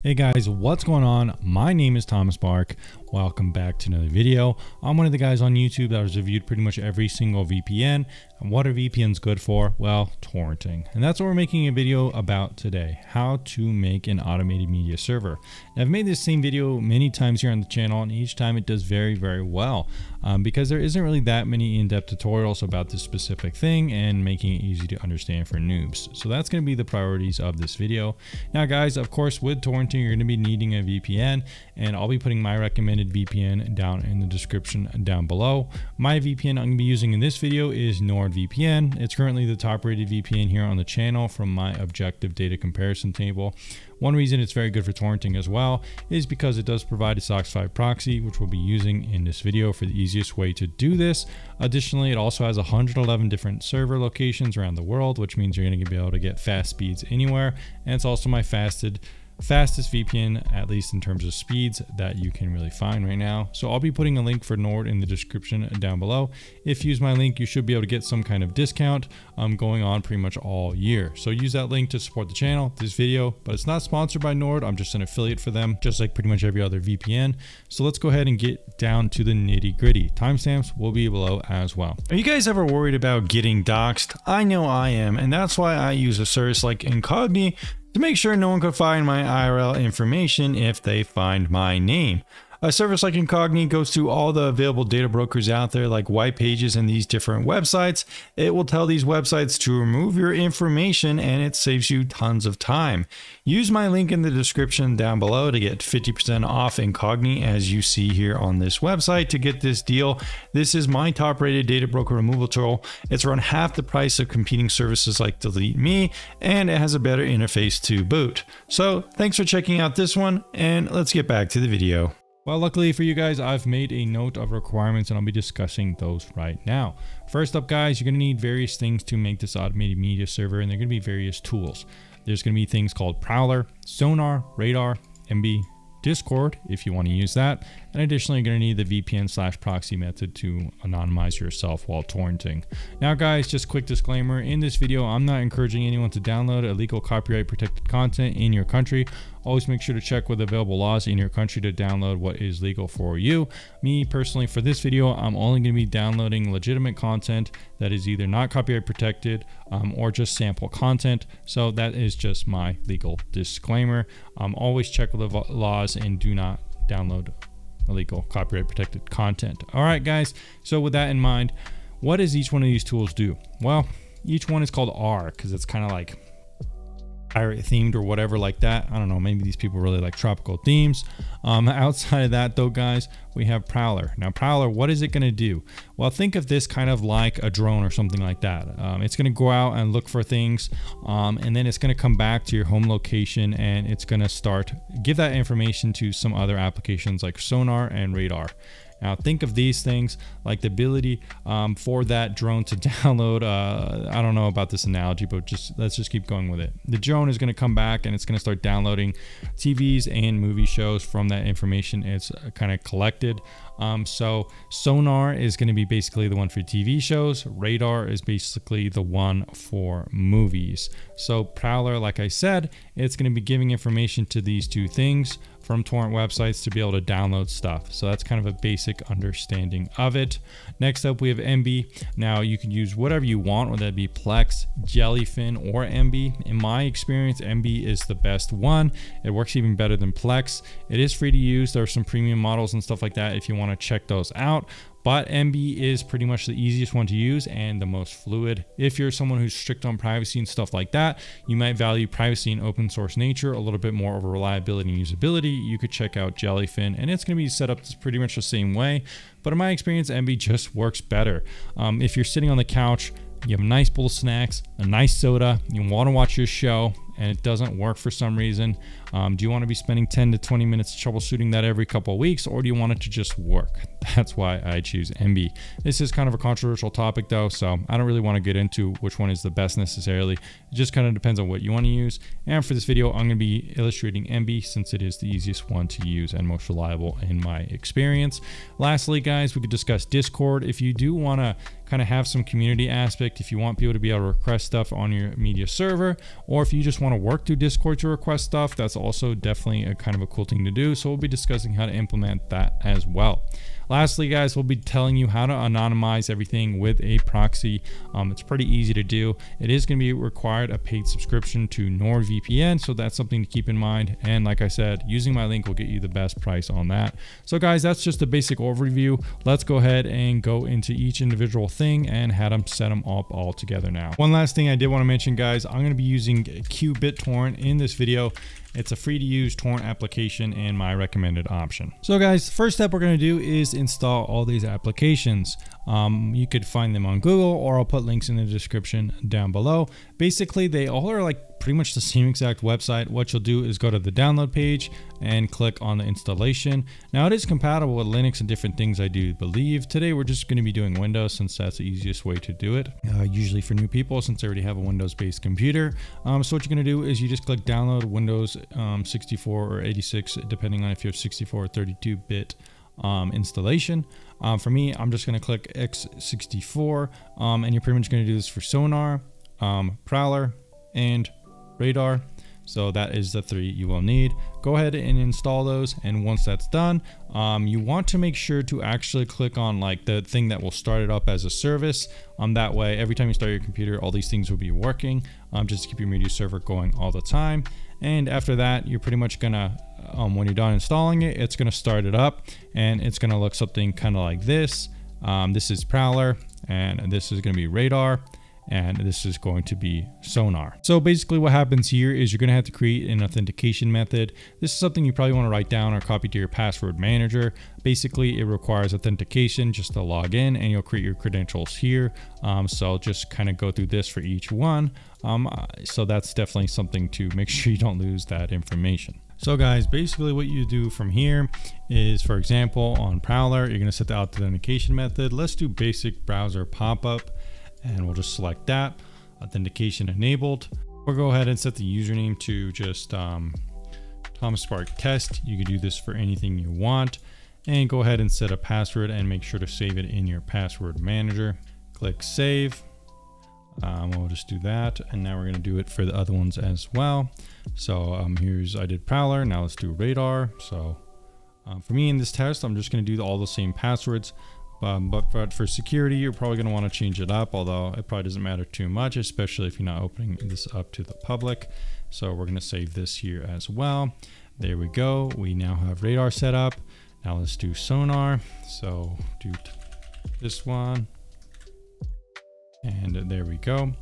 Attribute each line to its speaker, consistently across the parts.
Speaker 1: Hey guys, what's going on? My name is Thomas Bark. Welcome back to another video. I'm one of the guys on YouTube that has reviewed pretty much every single VPN. And what are VPNs good for? Well, torrenting. And that's what we're making a video about today. How to make an automated media server. Now, I've made this same video many times here on the channel, and each time it does very, very well. Because there isn't really that many in-depth tutorials about this specific thing and making it easy to understand for noobs. So that's going to be the priorities of this video. Now guys, of course, with torrenting, you're going to be needing a VPN, and I'll be putting my recommended VPN down in the description down below. My VPN I'm going to be using in this video is NordVPN. It's currently the top rated VPN here on the channel from my objective data comparison table. One reason it's very good for torrenting as well is because it does provide a SOCKS 5 proxy, which we'll be using in this video for the easiest way to do this. Additionally, it also has 111 different server locations around the world, which means you're going to be able to get fast speeds anywhere. And it's also my fastest VPN, at least in terms of speeds, that you can really find right now. So I'll be putting a link for Nord in the description down below. If you use my link, you should be able to get some kind of discount going on pretty much all year. So use that link to support the channel, this video, but it's not sponsored by Nord. I'm just an affiliate for them, just like pretty much every other VPN. So let's go ahead and get down to the nitty gritty. Timestamps will be below as well. Are you guys ever worried about getting doxxed? I know I am, and that's why I use a service like Incogni to make sure no one could find my IRL information if they find my name. A service like Incogni goes through all the available data brokers out there, like White Pages and these different websites. It will tell these websites to remove your information, and it saves you tons of time. Use my link in the description down below to get 50% off Incogni, as you see here on this website. To get this deal, this is my top rated data broker removal tool. It's around half the price of competing services like Delete Me, and it has a better interface to boot. So thanks for checking out this one, and let's get back to the video. Well, luckily for you guys, I've made a note of requirements, and I'll be discussing those right now. First up, guys, you're going to need various things to make this automated media server, and they're going to be various tools. There's going to be things called Prowler, Sonar, Radar, Emby, Discord, if you want to use that. And additionally, you're going to need the VPN/proxy method to anonymize yourself while torrenting. Now guys, just quick disclaimer, in this video, I'm not encouraging anyone to download illegal copyright protected content in your country. Always make sure to check with available laws in your country to download what is legal for you. Me personally, for this video, I'm only going to be downloading legitimate content that is either not copyright protected or just sample content. So that is just my legal disclaimer. Always check with the laws and do not download illegal copyright protected content. All right, guys. So with that in mind, what does each one of these tools do? Well, each one is called R because it's kind of like pirate themed or whatever like that. I don't know, maybe these people really like tropical themes. Outside of that though, guys, we have Prowler. Now Prowler, what is it going to do? Well, think of this kind of like a drone or something like that. It's going to go out and look for things, and then it's going to come back to your home location, and it's going to give that information to some other applications like Sonar and Radar. Now think of these things like the ability for that drone to download, I don't know about this analogy, but let's just keep going with it. The drone is going to come back and it's going to start downloading TVs and movie shows from that information it's kind of collected. So Sonar is going to be basically the one for TV shows. Radar is basically the one for movies. So Prowler, like I said, it's going to be giving information to these two things from torrent websites to be able to download stuff. So that's kind of a basic understanding of it. Next up, we have Emby. Now you can use whatever you want, whether that be Plex, Jellyfin, or Emby. In my experience, Emby is the best one. It works even better than Plex. It is free to use. There are some premium models and stuff like that if you want to check those out. But Emby is pretty much the easiest one to use and the most fluid. If you're someone who's strict on privacy and stuff like that, you might value privacy and open source nature a little bit more over reliability and usability. You could check out Jellyfin, and it's going to be set up pretty much the same way. But in my experience, Emby just works better. If you're sitting on the couch, you have a nice bowl of snacks, a nice soda, you want to watch your show, and it doesn't work for some reason, do you want to be spending 10 to 20 minutes troubleshooting that every couple of weeks, or do you want it to just work? That's why I choose Emby. This is kind of a controversial topic though, so I don't really want to get into which one is the best necessarily. It just kind of depends on what you want to use. And for this video, I'm going to be illustrating Emby since it is the easiest one to use and most reliable in my experience. Lastly, guys, we could discuss Discord. If you do want to kind of have some community aspect, if you want people to be able to request stuff on your media server, or if you just want to work through Discord to request stuff, that's that's also definitely a kind of a cool thing to do. So we'll be discussing how to implement that as well. Lastly, guys, we'll be telling you how to anonymize everything with a proxy. It's pretty easy to do. It is going to be required a paid subscription to NordVPN, so that's something to keep in mind. And like I said, using my link will get you the best price on that. So guys, that's just a basic overview. Let's go ahead and go into each individual thing and how to set them up all together now. One last thing I did want to mention, guys, I'm going to be using QBitTorrent in this video. It's a free to use torrent application and my recommended option. So guys, the first step we're going to do is install all these applications. You could find them on Google, or I'll put links in the description down below. Basically, they all are like pretty much the same exact website. What you'll do is go to the download page and click on the installation. Now it is compatible with Linux and different things, I do believe. Today we're just going to be doing Windows since that's the easiest way to do it. Usually for new people, since I already have a Windows-based computer. So what you're going to do is you just click download Windows 64 or 86, depending on if you have 64 or 32-bit installation. For me, I'm just going to click x64, and you're pretty much going to do this for Sonar, Prowler, and Radar. So that is the three you will need. Go ahead and install those, and once that's done, you want to make sure to actually click on like the thing that will start it up as a service. That way, every time you start your computer, all these things will be working, just to keep your media server going all the time. And after that, you're pretty much gonna, when you're done installing it, it's gonna start it up, and it's gonna look something kind of like this. This is Prowler, and this is gonna be Radar, and this is going to be Sonar. So basically what happens here is you're going to have to create an authentication method. This is something you probably want to write down or copy to your password manager. Basically, it requires authentication just to log in, and you'll create your credentials here. So I'll just kind of go through this for each one. So that's definitely something to make sure you don't lose that information. So guys, basically what you do from here is, for example, on Prowler, you're going to set the authentication method. Let's do basic browser pop-up. And we'll just select that, authentication enabled. We'll go ahead and set the username to just Thomas Spark Test. You can do this for anything you want, and go ahead and set a password and make sure to save it in your password manager. Click save. We'll just do that, and now we're going to do it for the other ones as well. So I did Prowler. Now let's do Radar. So for me in this test, I'm just going to do all the same passwords. But for security, you're probably going to want to change it up, although it probably doesn't matter too much, especially if you're not opening this up to the public. So we're going to save this here as well. There we go. We now have Radar set up. Now let's do Sonar. So do this one. And there we go.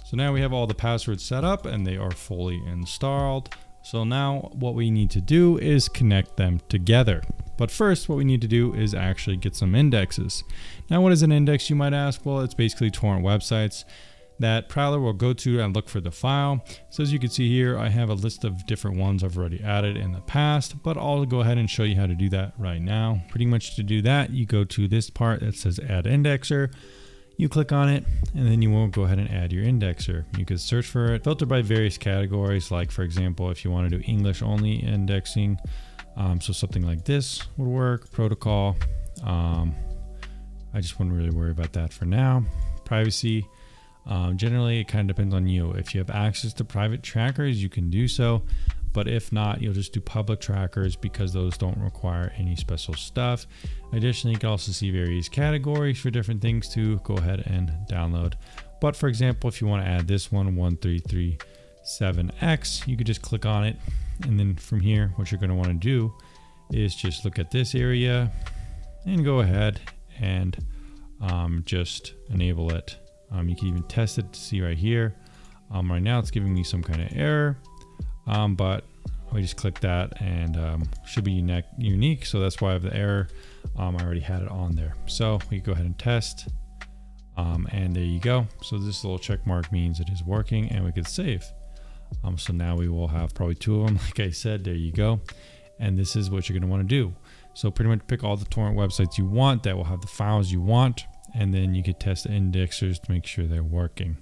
Speaker 1: So now we have all the passwords set up and they are fully installed. So now what we need to do is connect them together. But first, what we need to do is actually get some indexes. Now, what is an index, you might ask? Well, it's basically torrent websites that Prowler will go to and look for the file. So as you can see here, I have a list of different ones I've already added in the past, but I'll go ahead and show you how to do that right now. Pretty much to do that, you go to this part that says add indexer. You click on it, and then you will go ahead and add your indexer. You could search for it, filter by various categories, like for example, if you want to do English only indexing, so something like this would work. Protocol, I just wouldn't really worry about that for now. Privacy, generally it kind of depends on you. If you have access to private trackers, you can do so. But if not, you'll just do public trackers because those don't require any special stuff. Additionally, you can also see various categories for different things to go ahead and download. But for example, if you want to add this one, 1337X, you could just click on it. And then from here, what you're going to want to do is just look at this area and go ahead and just enable it. You can even test it to see right here. Right now it's giving me some kind of error. But we just click that and should be unique. So that's why I have the error. I already had it on there. So we go ahead and test. And there you go. So this little check mark means it is working, and we could save. So now we will have probably two of them. Like I said, there you go. And this is what you're going to want to do. So pretty much pick all the torrent websites you want that will have the files you want. And then you could test the indexers to make sure they're working.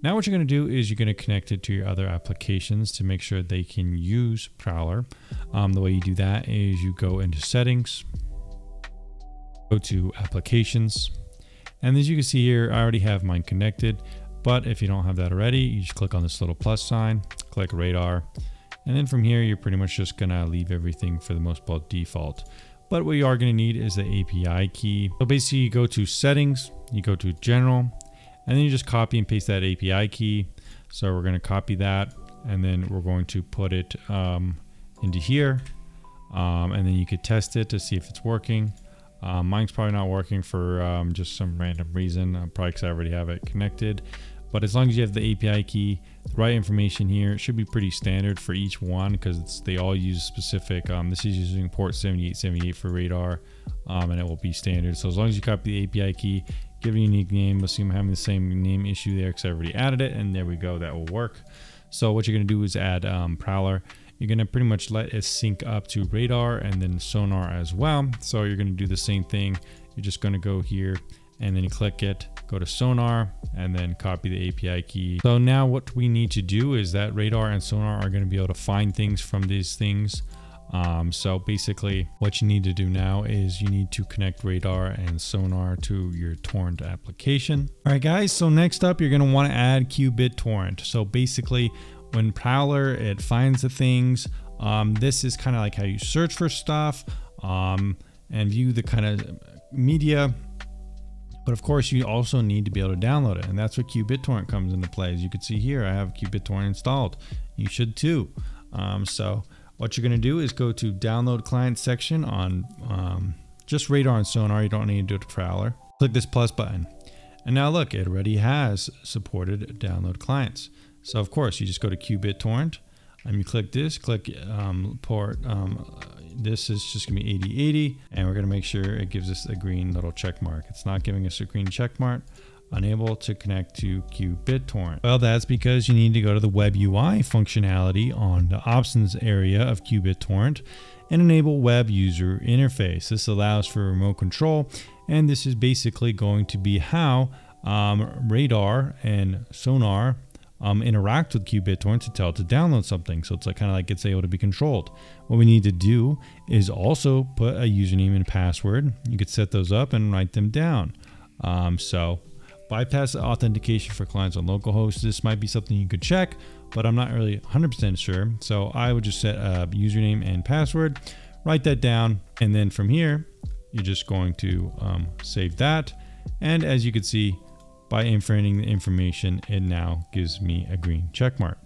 Speaker 1: Now what you're going to do is you're going to connect it to your other applications to make sure they can use Prowler. The way you do that is you go into settings, go to applications, and as you can see here, I already have mine connected. But if you don't have that already, you just click on this little plus sign, click Radar, And then from here, you're pretty much just gonna leave everything for the most part default. But what you are gonna need is the API key. So basically you go to settings, you go to general, and then you just copy and paste that API key. So we're gonna copy that, and then we're going to put it into here. And then you could test it to see if it's working. Mine's probably not working for just some random reason, probably because I already have it connected. But as long as you have the API key, the right information here, it should be pretty standard for each one because they all use specific. This is using port 7878 for radar, and it will be standard. So as long as you copy the API key, give it a unique name. Let's see, I'm having the same name issue there because I already added it, and there we go, that will work. So what you're gonna do is add Prowler. You're gonna pretty much let it sync up to radar and then sonar as well. So you're gonna do the same thing. You're just gonna go here and then you click it, go to sonar, and then copy the API key. So now what we need to do is that radar and sonar are gonna be able to find things from these things. So basically what you need to do now is you need to connect radar and sonar to your torrent application. All right guys, so next up you're gonna wanna add qBittorrent. So basically when Prowler, it finds the things. This is kind of like how you search for stuff and view the kind of media. But of course, you also need to be able to download it. And that's where qBittorrent comes into play. As you can see here, I have qBittorrent installed. You should too. So what you're going to do is go to download client section on just radar and sonar. You don't need to do it to Prowler. Click this plus button. And now look, it already has supported download clients. So of course, you just go to qBittorrent and you click this, click port. This is just gonna be 8080, and we're gonna make sure it gives us a green little check mark. It's not giving us a green check mark. Unable to connect to qBittorrent. Well, that's because you need to go to the web UI functionality on the options area of qBittorrent and enable web user interface. This allows for remote control, and this is basically going to be how radar and sonar interact with qBittorrent to tell it to download something. So it's like kind of like it's able to be controlled. What we need to do is also put a username and password. You could set those up and write them down. So bypass authentication for clients on localhost. This might be something you could check, but I'm not really 100% sure. So I would just set a username and password, write that down, and then from here, you're just going to save that. And as you can see, by inferring the information, it now gives me a green check mark.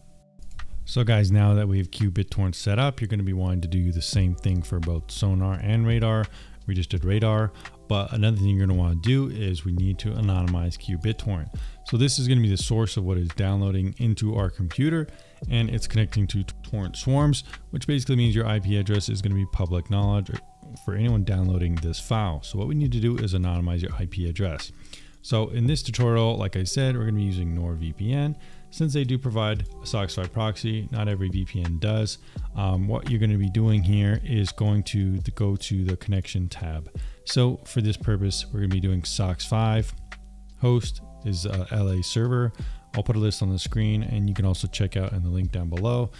Speaker 1: So guys, now that we have qBittorrent set up, you're going to be wanting to do the same thing for both sonar and radar. We just did radar, but another thing you're going to want to do is we need to anonymize qBittorrent. So this is going to be the source of what is downloading into our computer, and it's connecting to torrent swarms, which basically means your IP address is going to be public knowledge for anyone downloading this file. So what we need to do is anonymize your IP address. So in this tutorial, like I said, we're going to be using NordVPN. Since they do provide a SOCKS 5 proxy, not every VPN does. What you're going to be doing here is going to go to the connection tab. So for this purpose, we're going to be doing SOCKS 5. Host is LA server. I'll put a list on the screen, and you can also check out in the link down below,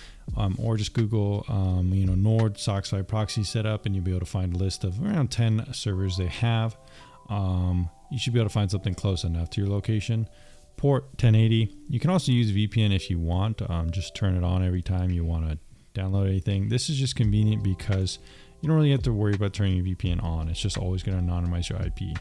Speaker 1: or just Google, Nord SOCKS 5 proxy setup, and you'll be able to find a list of around 10 servers they have. You should be able to find something close enough to your location. Port 1080. You can also use VPN if you want. Just turn it on every time you want to download anything. This is just convenient because you don't really have to worry about turning your VPN on. It's just always going to anonymize your IP.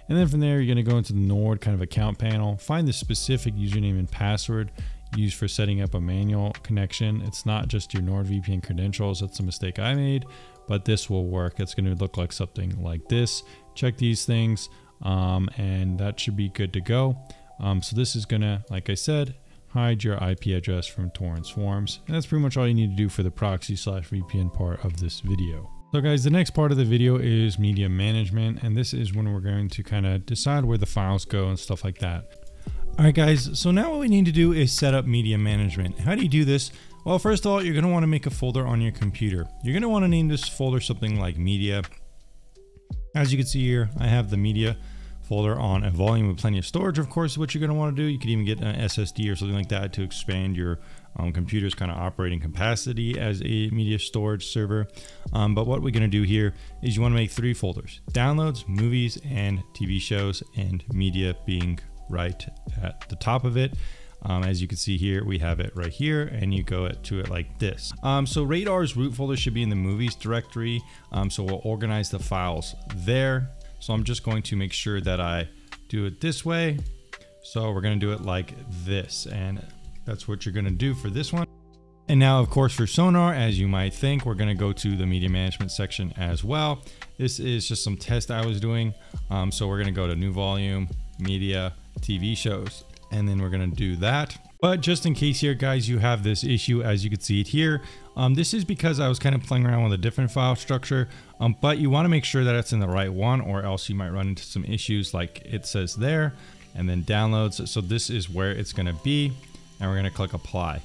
Speaker 1: And then from there, you're going to go into the Nord kind of account panel, find the specific username and password used for setting up a manual connection. It's not just your NordVPN credentials. That's a mistake I made, but this will work. It's going to look like something like this. Check these things, and that should be good to go. So this is gonna, like I said, hide your IP address from torrent swarms. And that's pretty much all you need to do for the proxy/VPN part of this video. So guys, the next part of the video is media management. And this is when we're going to kind of decide where the files go and stuff like that. All right guys, so now what we need to do is set up media management. How do you do this? Well, first of all, you're gonna wanna make a folder on your computer. You're gonna wanna name this folder something like media. As you can see here, I have the media folder on a volume with plenty of storage. Of course, what you're going to want to do, you could even get an SSD or something like that to expand your computer's kind of operating capacity as a media storage server. But what we're going to do here is you want to make 3 folders: downloads, movies, and TV shows, and media being right at the top of it. As you can see here, we have it right here, and you go to it like this. So Radar's root folder should be in the movies directory. So we'll organize the files there. So I'm just going to make sure that I do it this way. So we're going to do it like this, and that's what you're going to do for this one. And now, of course, for Sonar, as you might think, we're going to go to the media management section as well. This is just some test I was doing. So we're going to go to new volume, media, TV shows, and then we're going to do that. But just in case here, guys, you have this issue, as you can see it here. This is because I was kind of playing around with a different file structure, but you want to make sure that it's in the right one, or else you might run into some issues like it says there, and then downloads. So this is where it's going to be, and we're going to click apply.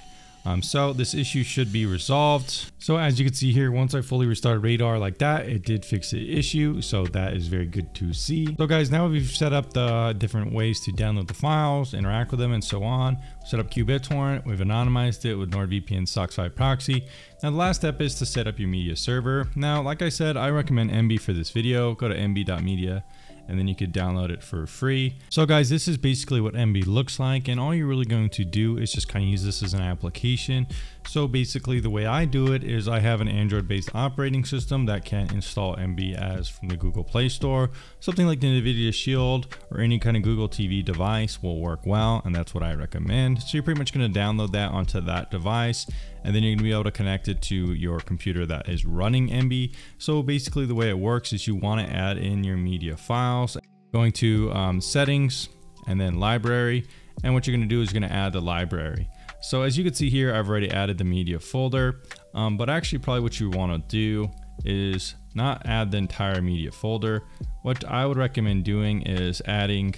Speaker 1: So this issue should be resolved. So as you can see here, once I fully restarted Radar like that, it did fix the issue. So that is very good to see. So guys, now we've set up the different ways to download the files, interact with them, and so on. Set up qBittorrent. We've anonymized it with NordVPN SOCKS 5 proxy. Now the last step is to set up your media server. Now, like I said, I recommend Emby for this video. Go to emby.media. And then you could download it for free. So guys, this is basically what Emby looks like, and all you're really going to do is just kind of use this as an application. So basically the way I do it is I have an Android based operating system that can install Emby as from the Google Play Store. Something like the NVIDIA Shield or any kind of Google TV device will work well, and that's what I recommend. So you're pretty much going to download that onto that device, and then you're going to be able to connect it to your computer that is running Emby. So basically the way it works is you want to add in your media files, going to settings and then library, and what you're going to do is you're going to add the library. So as you can see here, I've already added the media folder, but actually probably what you want to do is not add the entire media folder. What I would recommend doing is adding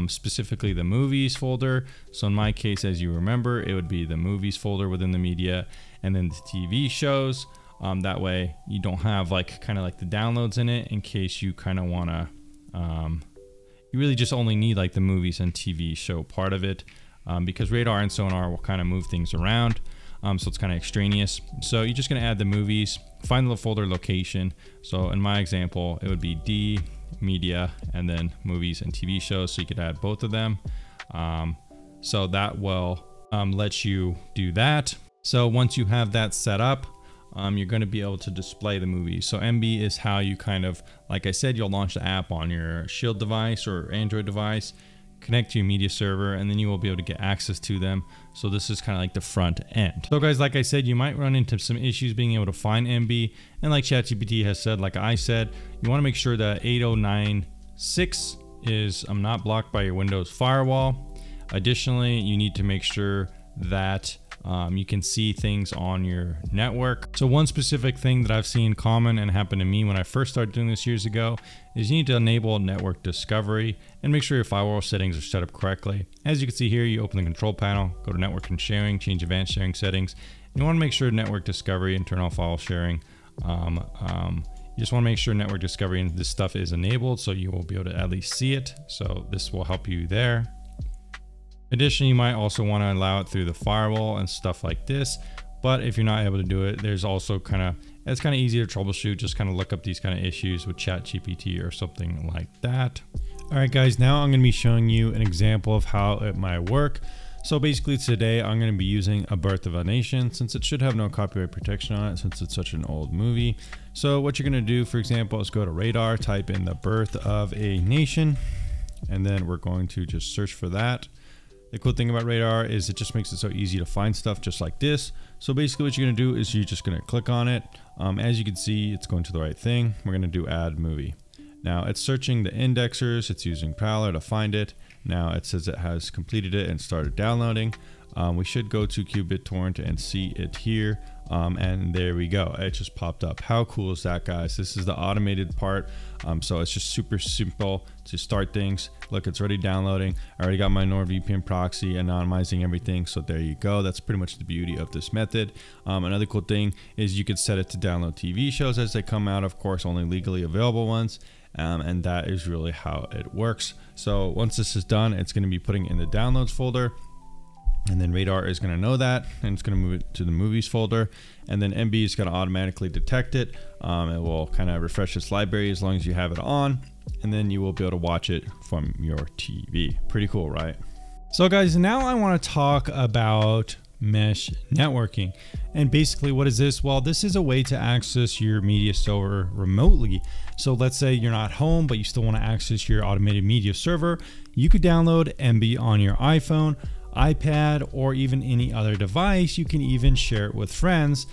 Speaker 1: specifically the movies folder. So in my case, as you remember, it would be the movies folder within the media, and then the TV shows. That way you don't have like kind of like the downloads in it, in case you kind of want to, you really just only need like the movies and TV show part of it, because Radar and Sonar will kind of move things around. So it's kind of extraneous. So you're just going to add the movies, find the folder location. So in my example, it would be D, media, and then movies and TV shows. So you could add both of them. So that will let you do that. So once you have that set up, you're going to be able to display the movies. So Emby is how you kind of, like I said, you'll launch the app on your Shield device or Android device, connect to your media server, and then you will be able to get access to them. So this is kind of like the front end. So guys, like I said, you might run into some issues being able to find Emby, and like ChatGPT has said, like I said, you want to make sure that 8096 is not blocked by your Windows firewall. Additionally, you need to make sure that you can see things on your network. So one specific thing that I've seen common and happened to me when I first started doing this years ago is you need to enable network discovery and make sure your firewall settings are set up correctly. As you can see here, you open the control panel, go to network and sharing, change advanced sharing settings. You want to make sure network discovery and turn off file sharing. You just want to make sure network discovery and this stuff is enabled, so you will be able to at least see it. So this will help you there. Additionally, you might also want to allow it through the firewall and stuff like this. But if you're not able to do it, there's also it's kind of easy to troubleshoot. Just kind of look up these kind of issues with ChatGPT or something like that. All right, guys, now I'm going to be showing you an example of how it might work. So basically today I'm going to be using A Birth of a Nation, since it should have no copyright protection on it since it's such an old movie. So what you're going to do, for example, is go to Radar, type in The Birth of a Nation, and then we're going to just search for that. The cool thing about Radar is it just makes it so easy to find stuff just like this. So basically what you're going to do is you're just going to click on it. As you can see, it's going to the right thing. We're going to do add movie. Now it's searching the indexers. It's using Prowler to find it. Now it says it has completed it and started downloading. We should go to qBittorrent and see it here. And there we go. It just popped up. How cool is that, guys? This is the automated part. So it's just super simple to start things. Look, it's already downloading. I already got my NordVPN proxy, anonymizing everything. So there you go. That's pretty much the beauty of this method. Another cool thing is you could set it to download TV shows as they come out, of course, only legally available ones. And that is really how it works. So once this is done, it's going to be putting it in the downloads folder. And then Radar is going to know that, and it's going to move it to the movies folder. And then Emby is going to automatically detect it. It will kind of refresh its library as long as you have it on. And then you will be able to watch it from your TV. Pretty cool, right? So guys, now I want to talk about mesh networking. And basically what is this? Well, this is a way to access your media server remotely. So let's say you're not home, but you still want to access your automated media server. You could download Emby on your iPhone, iPad, or even any other device. You can even share it with friends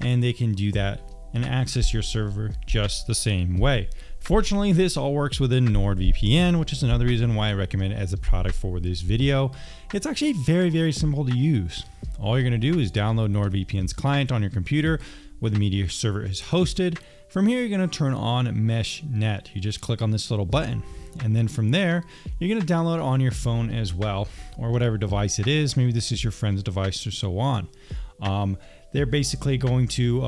Speaker 1: and they can do that and access your server just the same way. Fortunately, this all works within NordVPN, which is another reason why I recommend it as a product for this video. It's actually very, very simple to use. All you're gonna do is download NordVPN's client on your computer where the media server is hosted. From here, you're gonna turn on MeshNet. You just click on this little button. And then from there, you're gonna download on your phone as well, or whatever device it is. Maybe this is your friend's device or so on. They're basically going to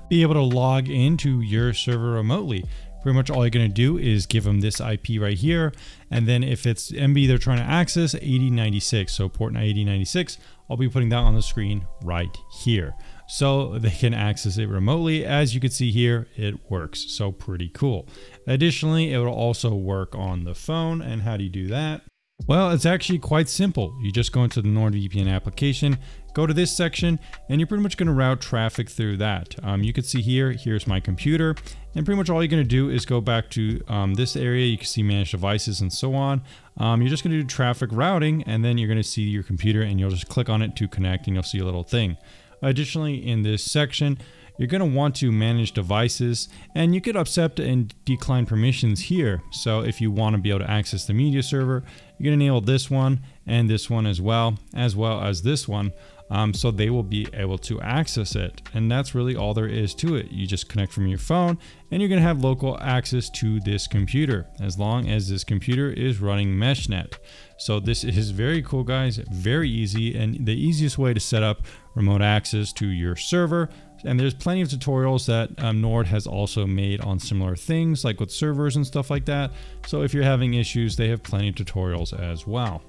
Speaker 1: be able to log into your server remotely. Pretty much all you're going to do is give them this IP right here. And then if it's Emby they're trying to access, 8096, so port 8096, I'll be putting that on the screen right here. So they can access it remotely. As you can see here, it works. So pretty cool. Additionally, it will also work on the phone. And how do you do that? Well, it's actually quite simple. You just go into the NordVPN application, go to this section, and you're pretty much going to route traffic through that. You can see here's my computer, and pretty much all you're going to do is go back to this area. You can see manage devices and so on. You're just going to do traffic routing, and then you're going to see your computer, and you'll just click on it to connect, and you'll see a little thing. Additionally, in this section, you're going to want to manage devices, and you could accept and decline permissions here. So if you want to be able to access the media server, you're going to enable this one and this one as well as this one. So they will be able to access it. And that's really all there is to it. You just connect from your phone and you're going to have local access to this computer as long as this computer is running MeshNet. So this is very cool, guys, very easy, and the easiest way to set up remote access to your server. And there's plenty of tutorials that Nord has also made on similar things, like with servers and stuff like that. So if you're having issues, they have plenty of tutorials as well.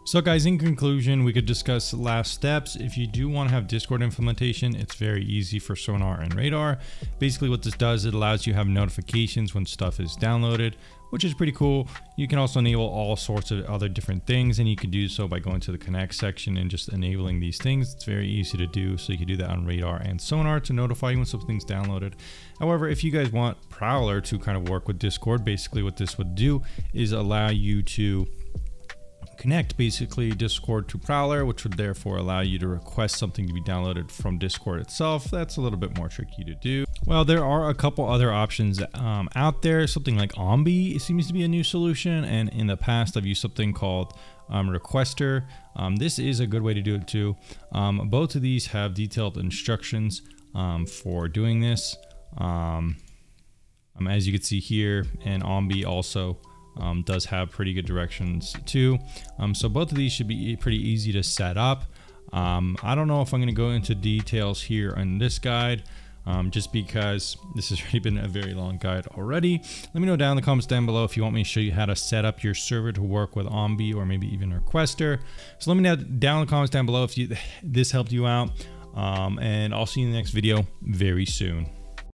Speaker 1: So guys, in conclusion, we could discuss last steps. If you do want to have Discord implementation, it's very easy for Sonar and Radar. Basically what this does, it allows you to have notifications when stuff is downloaded, which is pretty cool. You can also enable all sorts of other different things, and you can do so by going to the Connect section and just enabling these things. It's very easy to do, so you can do that on Radar and Sonar to notify you when something's downloaded. However, if you guys want Prowler to kind of work with Discord, basically what this would do is allow you to connect basically Discord to Prowler, which would therefore allow you to request something to be downloaded from Discord itself. That's a little bit more tricky to do. Well, there are a couple other options out there. Something like Omby seems to be a new solution, and in the past I've used something called Requester. This is a good way to do it too. Both of these have detailed instructions for doing this. As you can see here, and Omby also does have pretty good directions too. So both of these should be pretty easy to set up. I don't know if I'm going to go into details here on this guide, just because this has already been a very long guide already. Let me know down in the comments down below if you want me to show you how to set up your server to work with Omby or maybe even Requester. So let me know down in the comments down below if this helped you out, and I'll see you in the next video very soon.